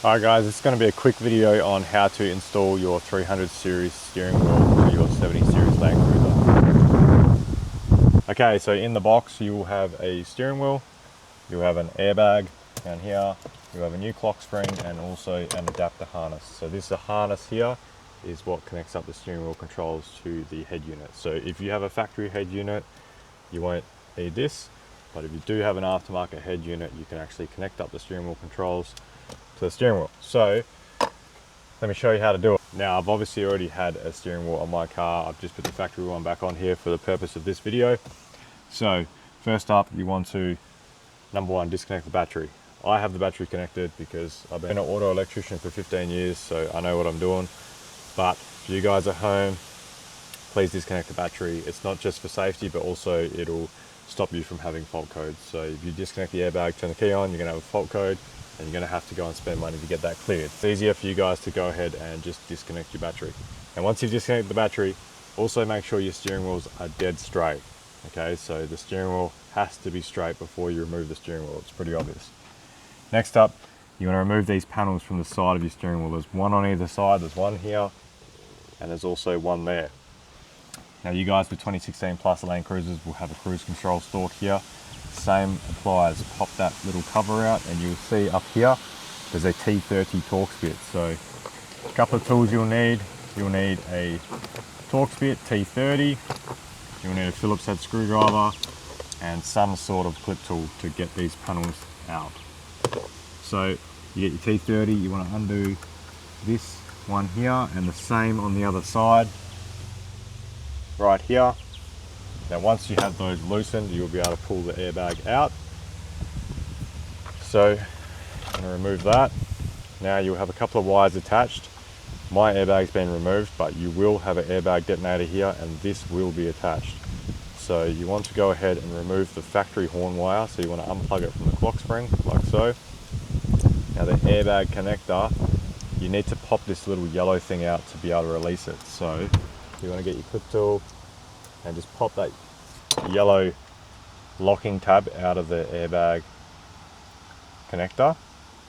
Alright guys, it's going to be a quick video on how to install your 300 series steering wheel to your 70 series Land Cruiser. Okay, so in the box you will have a steering wheel, you'll have an airbag down here, you have a new clock spring and also an adapter harness. So this harness here is what connects up the steering wheel controls to the head unit. So if you have a factory head unit, you won't need this, but if you do have an aftermarket head unit, you can actually connect up the steering wheel controls to the steering wheel. So let me show you how to do it. Now I've obviously already had a steering wheel on my car. I've just put the factory one back on here for the purpose of this video. So first up, you want to, number one, disconnect the battery. I have the battery connected because I've been an auto electrician for 15 years, so I know what I'm doing. But for you guys at home, please disconnect the battery. It's not just for safety, but also it'll stop you from having fault codes. So if you disconnect the airbag, turn the key on, you're gonna have a fault code and you're gonna have to go and spend money to get that cleared. It's easier for you guys to go ahead and just disconnect your battery. And once you've disconnected the battery, also make sure your steering wheels are dead straight. Okay, so the steering wheel has to be straight before you remove the steering wheel. It's pretty obvious. Next up, you want to remove these panels from the side of your steering wheel. There's one on either side, there's one here, and there's also one there. Now you guys with 2016 plus Land Cruisers will have a cruise control stalk here. Same applies. Pop that little cover out and you'll see up here there's a T30 Torx bit. So a couple of tools you'll need. You'll need a Torx bit T30, you'll need a Phillips head screwdriver and some sort of clip tool to get these panels out. So you get your T30, you want to undo this one here and the same on the other side right here. Now once you have those loosened, you'll be able to pull the airbag out. So I'm going to remove that. Now you'll have a couple of wires attached. My airbag's been removed, but you will have an airbag detonator here and this will be attached. So you want to go ahead and remove the factory horn wire. So you want to unplug it from the clock spring like so. Now the airbag connector, you need to pop this little yellow thing out to be able to release it. So you want to get your clip tool and just pop that yellow locking tab out of the airbag connector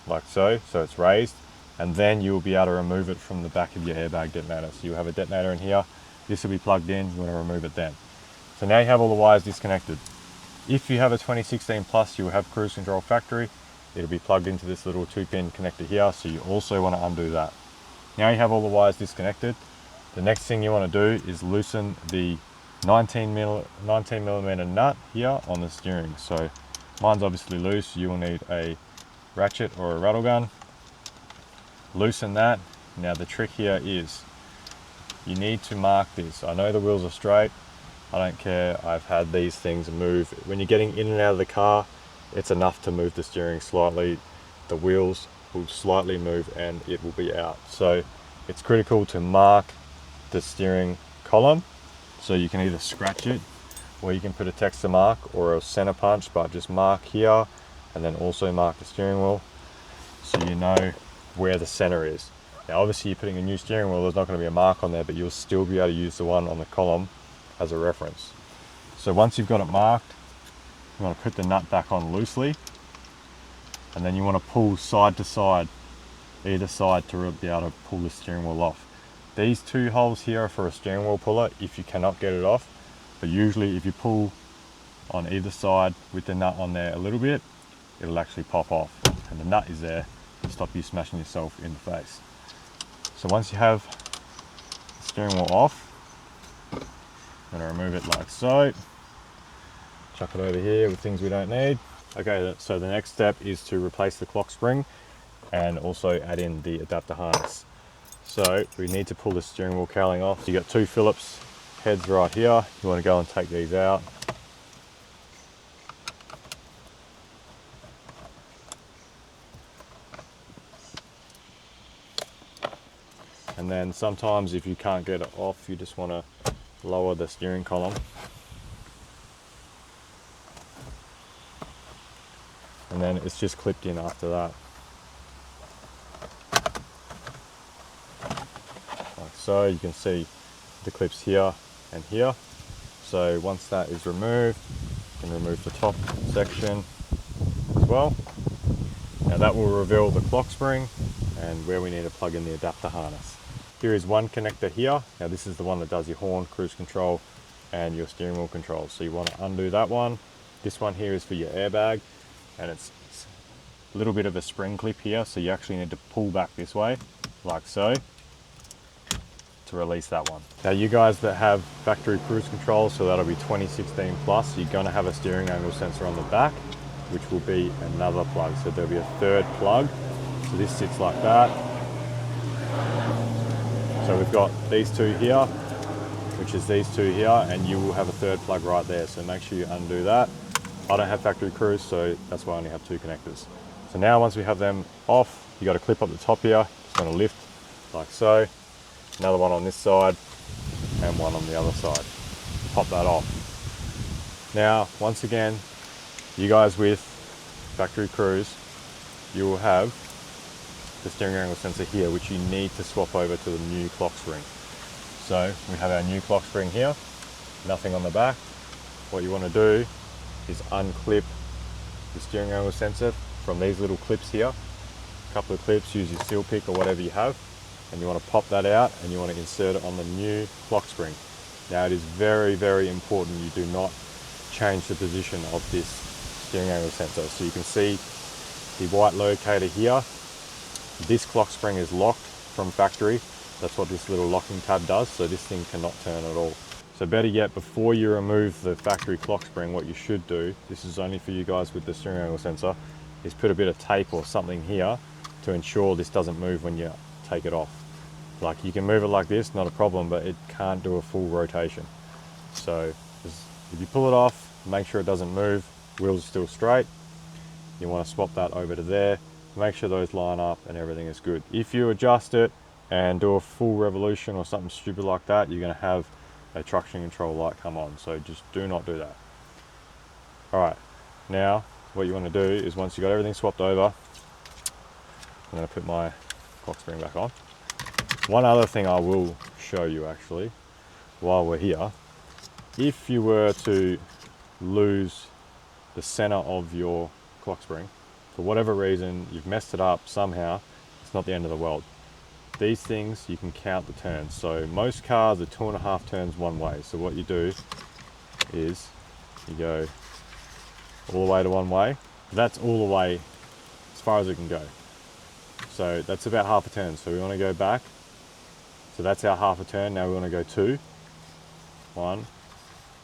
like so, so it's raised, and then you'll be able to remove it from the back of your airbag detonator. So you have a detonator in here, this will be plugged in, you want to remove it then. So now you have all the wires disconnected. If you have a 2016 plus, you'll have cruise control factory, it'll be plugged into this little 2-pin connector here, so you also want to undo that. Now you have all the wires disconnected, the next thing you want to do is loosen the 19 millimeter nut here on the steering. So mine's obviously loose, you will need a ratchet or a rattle gun. Loosen that. Now the trick here is you need to mark this. I know the wheels are straight, I don't care, I've had these things move. When you're getting in and out of the car, it's enough to move the steering slightly. The wheels will slightly move and it will be out. So it's critical to mark the steering column. So you can either scratch it or you can put a texture mark or a center punch, but just mark here and then also mark the steering wheel so you know where the center is. Now obviously you're putting a new steering wheel, there's not going to be a mark on there, but you'll still be able to use the one on the column as a reference. So once you've got it marked, you want to put the nut back on loosely and then you want to pull side to side, either side, to be able to pull the steering wheel off. These two holes here are for a steering wheel puller if you cannot get it off, but usually if you pull on either side with the nut on there a little bit, it'll actually pop off, and the nut is there to stop you smashing yourself in the face. So once you have the steering wheel off, I'm going to remove it like so, chuck it over here with things we don't need. Okay, so the next step is to replace the clock spring and also add in the adapter harness. So we need to pull the steering wheel cowling off. You got two Phillips heads right here. You want to go and take these out. And then sometimes if you can't get it off, you just want to lower the steering column. And then it's just clipped in after that. So you can see the clips here and here. So once that is removed, you can remove the top section as well. Now that will reveal the clock spring and where we need to plug in the adapter harness. Here is one connector here. Now this is the one that does your horn, cruise control, and your steering wheel control. So you want to undo that one. This one here is for your airbag, and it's a little bit of a spring clip here, so you actually need to pull back this way, like so, to release that one. Now you guys that have factory cruise control, so that'll be 2016 plus, you're going to have a steering angle sensor on the back, which will be another plug. So there'll be a third plug. So this sits like that. So we've got these two here, which is these two here, and you will have a third plug right there. So make sure you undo that. I don't have factory cruise, so that's why I only have two connectors. So now once we have them off, you got to clip up the top here. Just going to lift like so. Another one on this side and one on the other side. Pop that off. Now, once again, you guys with factory cruise, you will have the steering angle sensor here, which you need to swap over to the new clock spring. So we have our new clock spring here, nothing on the back. What you want to do is unclip the steering angle sensor from these little clips here. A couple of clips, use your seal pick or whatever you have, and you want to pop that out and you want to insert it on the new clock spring. Now it is very, very important you do not change the position of this steering angle sensor. So you can see the white locator here. This clock spring is locked from factory. That's what this little locking tab does, so this thing cannot turn at all. So better yet, before you remove the factory clock spring, what you should do, this is only for you guys with the steering angle sensor, is put a bit of tape or something here to ensure this doesn't move when you take it off. Like, you can move it like this, not a problem, but it can't do a full rotation. So if you pull it off, make sure it doesn't move, wheels are still straight. You want to swap that over to there, make sure those line up and everything is good. If you adjust it and do a full revolution or something stupid like that, you're going to have a traction control light come on. So just do not do that. All right, now what you want to do is, once you got everything swapped over, I'm going to put my clock spring back on. One other thing I will show you actually while we're here, if you were to lose the center of your clock spring, for whatever reason, you've messed it up somehow, it's not the end of the world. These things, you can count the turns. So most cars are 2.5 turns one way. So what you do is you go all the way to one way. That's all the way as far as it can go. So that's about half a turn. So we want to go back. So that's our half a turn. Now we want to go 2. 1,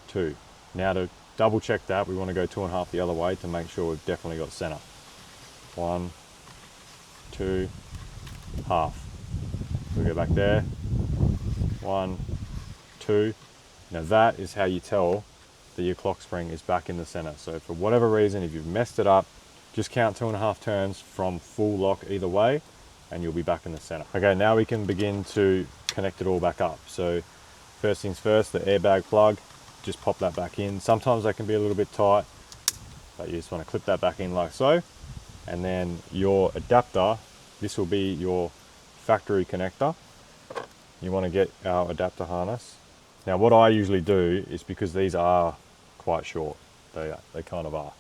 2. Now to double check that, we want to go 2.5 the other way to make sure we've definitely got center. 1, 2, half. We go back there. 1, 2. Now that is how you tell that your clock spring is back in the center. So for whatever reason, if you've messed it up, just count 2.5 turns from full lock either way, and you'll be back in the center. Okay, now we can begin to connect it all back up. So first things first, the airbag plug, just pop that back in. Sometimes that can be a little bit tight, but you just want to clip that back in like so. And then your adapter, this will be your factory connector. You want to get our adapter harness. Now what I usually do is, because these are quite short, they kind of are.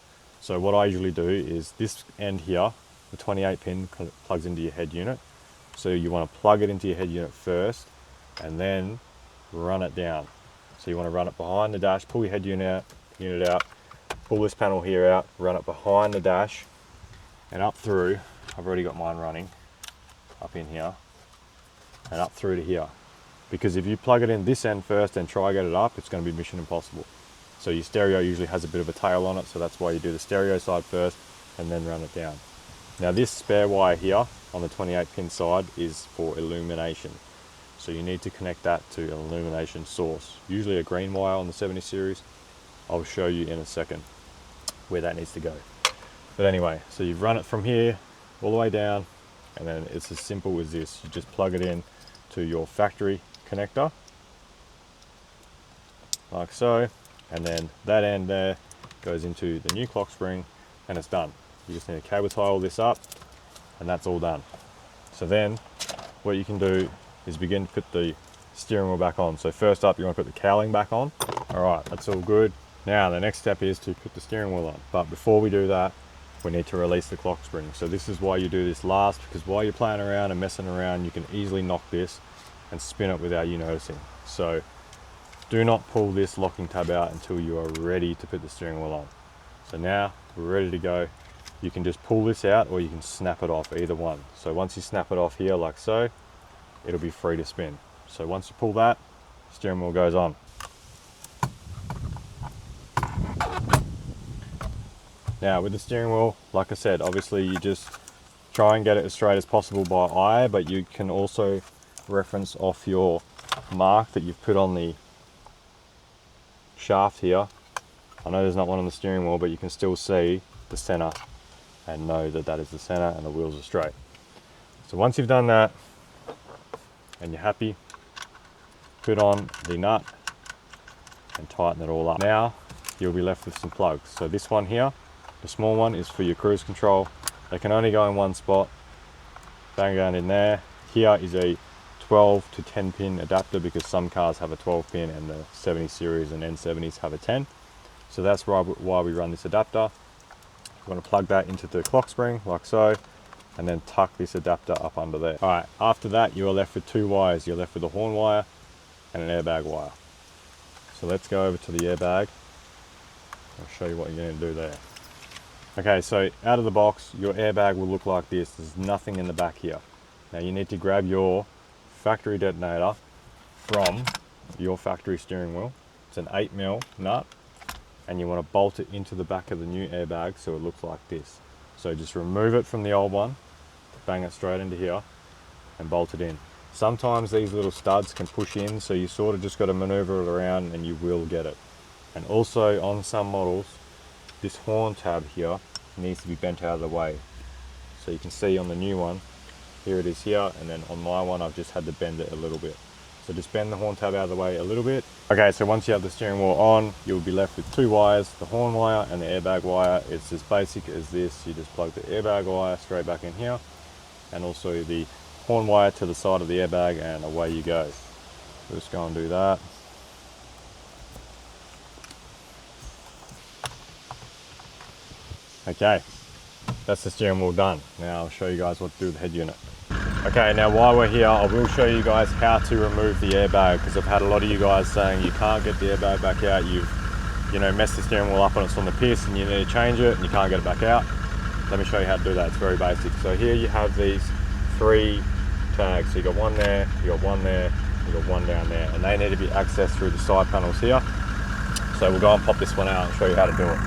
So what I usually do is this end here, the 28 pin plugs into your head unit. So you want to plug it into your head unit first and then run it down. So you want to run it behind the dash, pull your head unit out, pull this panel here out, run it behind the dash and up through. I've already got mine running up in here and up through to here. Because if you plug it in this end first and try get it up, it's going to be mission impossible. So your stereo usually has a bit of a tail on it, so that's why you do the stereo side first and then run it down. Now this spare wire here on the 28 pin side is for illumination. So you need to connect that to an illumination source, usually a green wire on the 70 series. I'll show you in a second where that needs to go. But anyway, so you've run it from here all the way down, and then it's as simple as this. You just plug it in to your factory connector, like so, and then that end there goes into the new clock spring, and it's done. You just need to cable tie all this up, and that's all done. So then what you can do is begin to put the steering wheel back on. So first up, you want to put the cowling back on. All right, that's all good. Now the next step is to put the steering wheel on. But before we do that, we need to release the clock spring. So this is why you do this last, because while you're playing around and messing around, you can easily knock this and spin it without you noticing. So do not pull this locking tab out until you are ready to put the steering wheel on. So now we're ready to go. You can just pull this out or you can snap it off, either one. So once you snap it off here like so, it'll be free to spin. So once you pull that, steering wheel goes on. Now with the steering wheel, like I said, obviously you just try and get it as straight as possible by eye, but you can also reference off your mark that you've put on the shaft here. I know there's not one on the steering wheel, but you can still see the center and know that that is the center and the wheels are straight. So once you've done that and you're happy, put on the nut and tighten it all up. Now you'll be left with some plugs. So this one here, the small one, is for your cruise control. They can only go in one spot. Bang down in there. Here is a 12 to 10 pin adapter, because some cars have a 12 pin and the 70 series and N70s have a 10. So that's why we run this adapter. You want to plug that into the clock spring like so, and then tuck this adapter up under there. All right, after that you are left with two wires. You're left with a horn wire and an airbag wire. So let's go over to the airbag. I'll show you what you're going to do there. Okay, so out of the box, your airbag will look like this. There's nothing in the back here. Now you need to grab your factory detonator from your factory steering wheel. It's an 8mm nut, and you want to bolt it into the back of the new airbag so it looks like this. So just remove it from the old one, bang it straight into here, and bolt it in. Sometimes these little studs can push in, so you sort of just got to maneuver it around and you will get it. And also on some models, this horn tab here needs to be bent out of the way. So you can see on the new one, here it is here, and then on my one I've just had to bend it a little bit. So just bend the horn tab out of the way a little bit. Okay, so once you have the steering wheel on, you'll be left with two wires, the horn wire and the airbag wire. It's as basic as this. You just plug the airbag wire straight back in here, and also the horn wire to the side of the airbag, and away you go. Just go and do that. Okay, that's the steering wheel done. Now I'll show you guys what to do with the head unit. Okay, now while we're here, I will show you guys how to remove the airbag, because I've had a lot of you guys saying you can't get the airbag back out. You've, messed the steering wheel up and it's on the piss and you need to change it and you can't get it back out. Let me show you how to do that. It's very basic. So here you have these three tags. So you got one there, you got one there, you got one down there, and they need to be accessed through the side panels here. So we'll go and pop this one out and show you how to do it.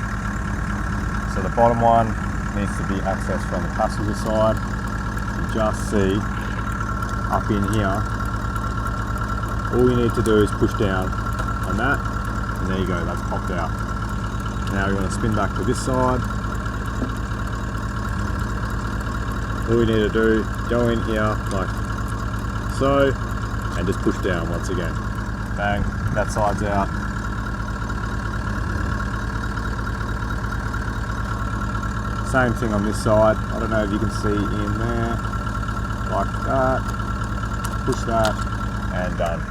So the bottom one needs to be accessed from the passenger side. You just see up in here, all you need to do is push down on that, and there you go, that's popped out. Now you want to spin back to this side. All you need to do, go in here like so, and just push down once again. Bang, that side's out. Same thing on this side. I don't know if you can see in there, like that. Push that, and done.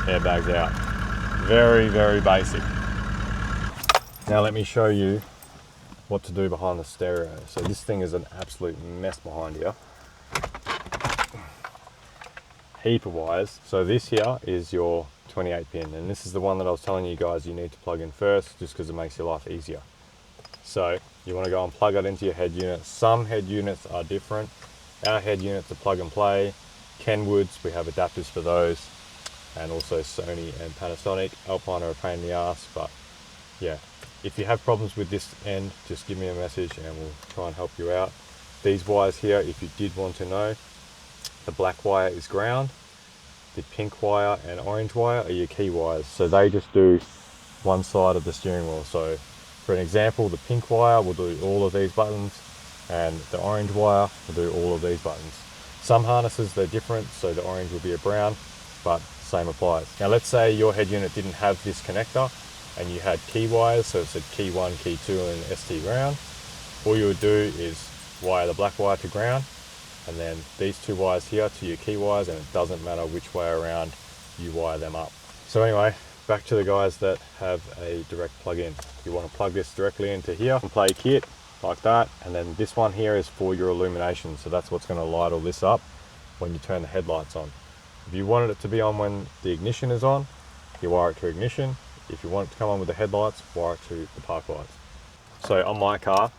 Airbag's out. Very, very basic. Now let me show you what to do behind the stereo. So this thing is an absolute mess behind here. Heap of wires. So this here is your 28 pin, and this is the one that I was telling you guys you need to plug in first, just because it makes your life easier. So you want to go and plug it into your head unit. Some head units are different. Our head units are plug and play. Kenwoods, we have adapters for those, and also Sony and Panasonic. Alpine are a pain in the ass, but yeah. If you have problems with this end, just give me a message and we'll try and help you out. These wires here, if you did want to know, the black wire is ground, the pink wire and orange wire are your key wires. So they just do one side of the steering wheel. So for an example, the pink wire will do all of these buttons, and the orange wire will do all of these buttons. Some harnesses, they're different, so the orange will be a brown, but same applies. Now let's say your head unit didn't have this connector and you had key wires, so it said key 1, key 2 and ST ground. All you would do is wire the black wire to ground, and then these two wires here to your key wires, and it doesn't matter which way around you wire them up. So anyway, back to the guys that have a direct plug-in. You want to plug this directly into here and play kit, like that. And then this one here is for your illumination, so that's what's going to light all this up when you turn the headlights on. If you wanted it to be on when the ignition is on, you wire it to ignition. If you want it to come on with the headlights, wire it to the park lights. So on my car,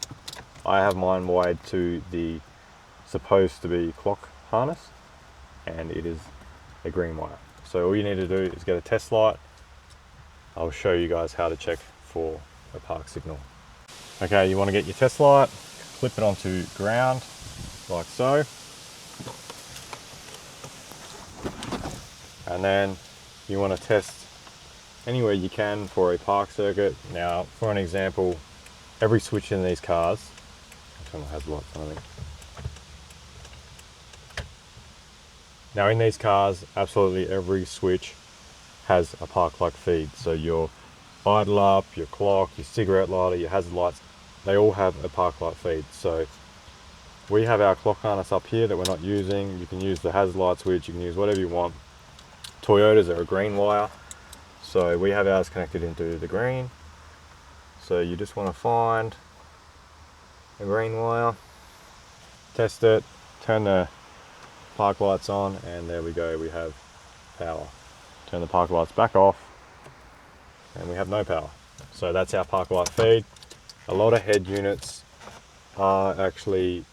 I have mine wired to the supposed to be clock harness, and it is a green wire. So all you need to do is get a test light. I'll show you guys how to check for a park signal. Okay, you want to get your test light, clip it onto ground like so, and then you want to test anywhere you can for a park circuit. Now, for an example, every switch in these cars, I'll turn the headlights on, I think. Now in these cars, absolutely every switch has a park light feed. So your idle up, your clock, your cigarette lighter, your hazard lights, they all have a park light feed. So we have our clock harness up here that we're not using. You can use the hazard light switch, you can use whatever you want. Toyotas are a green wire, so we have ours connected into the green. So you just want to find a green wire, test it, turn the park lights on, and there we go, we have power. Turn the park lights back off and we have no power. So that's our park light feed. A lot of head units are actually,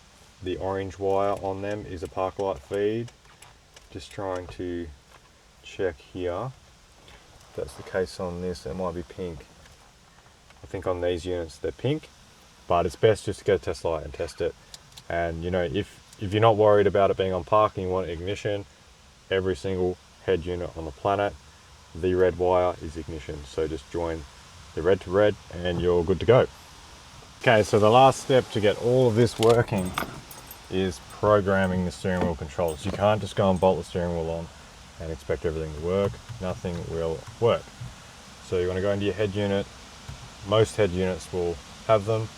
the orange wire on them is a park light feed. Just trying to check here. If that's the case on this, it might be pink. I think on these units they're pink, but it's best just to get a test light and test it. And you know, if you're not worried about it being on park and you want ignition, every single head unit on the planet, the red wire is ignition. So just join the red to red and you're good to go. Okay, so the last step to get all of this working is programming the steering wheel controls. You can't just go and bolt the steering wheel on and expect everything to work. Nothing will work. So you want to go into your head unit. Most head units will have them.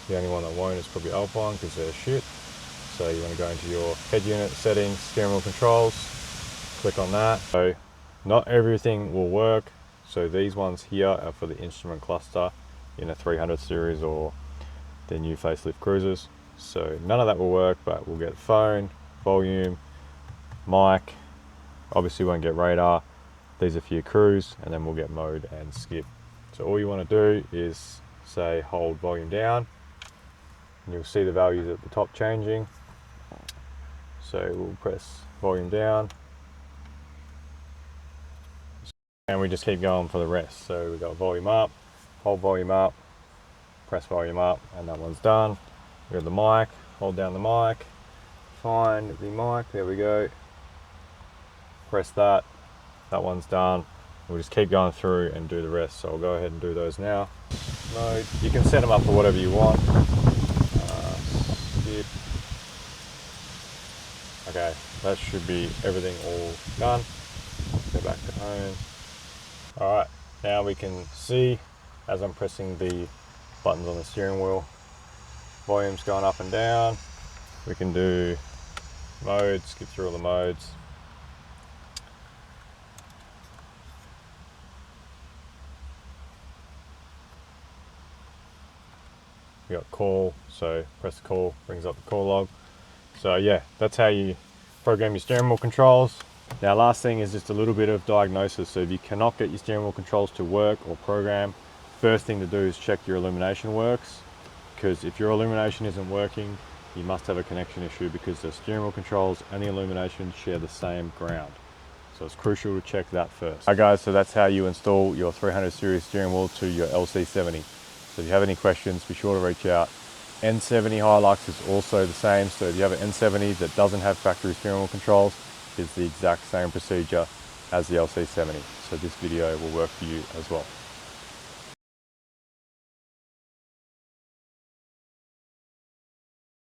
The only one that won't is probably Alpine because they're shit. So you want to go into your head unit settings, steering wheel controls, click on that. So not everything will work. So these ones here are for the instrument cluster in a 300 series or the new facelift cruisers. So none of that will work, but we'll get phone, volume, mic, obviously won't get radar. These are for your cruise, and then we'll get mode and skip. So all you want to do is say hold volume down, and you'll see the values at the top changing. So we'll press volume down, and we just keep going for the rest. So we've got volume up, hold volume up, press volume up, and that one's done. We got the mic, hold down the mic, find the mic, there we go. Press that, that one's done. We'll just keep going through and do the rest. So I'll go ahead and do those now. Mode, you can set them up for whatever you want. Skip. Okay, that should be everything all done. Go back to home. All right, now we can see as I'm pressing the buttons on the steering wheel, volume's going up and down. We can do mode, skip through all the modes. We got call, so press call, brings up the call log. So yeah, that's how you program your steering wheel controls. Now last thing is just a little bit of diagnosis. So if you cannot get your steering wheel controls to work or program, first thing to do is check your illumination works, because if your illumination isn't working, you must have a connection issue, because the steering wheel controls and the illumination share the same ground. So it's crucial to check that first. Alright guys, so that's how you install your 300 series steering wheel to your LC70. So if you have any questions, be sure to reach out. N70 Hilux is also the same. So if you have an N70 that doesn't have factory steering wheel controls, it's the exact same procedure as the LC70. So this video will work for you as well.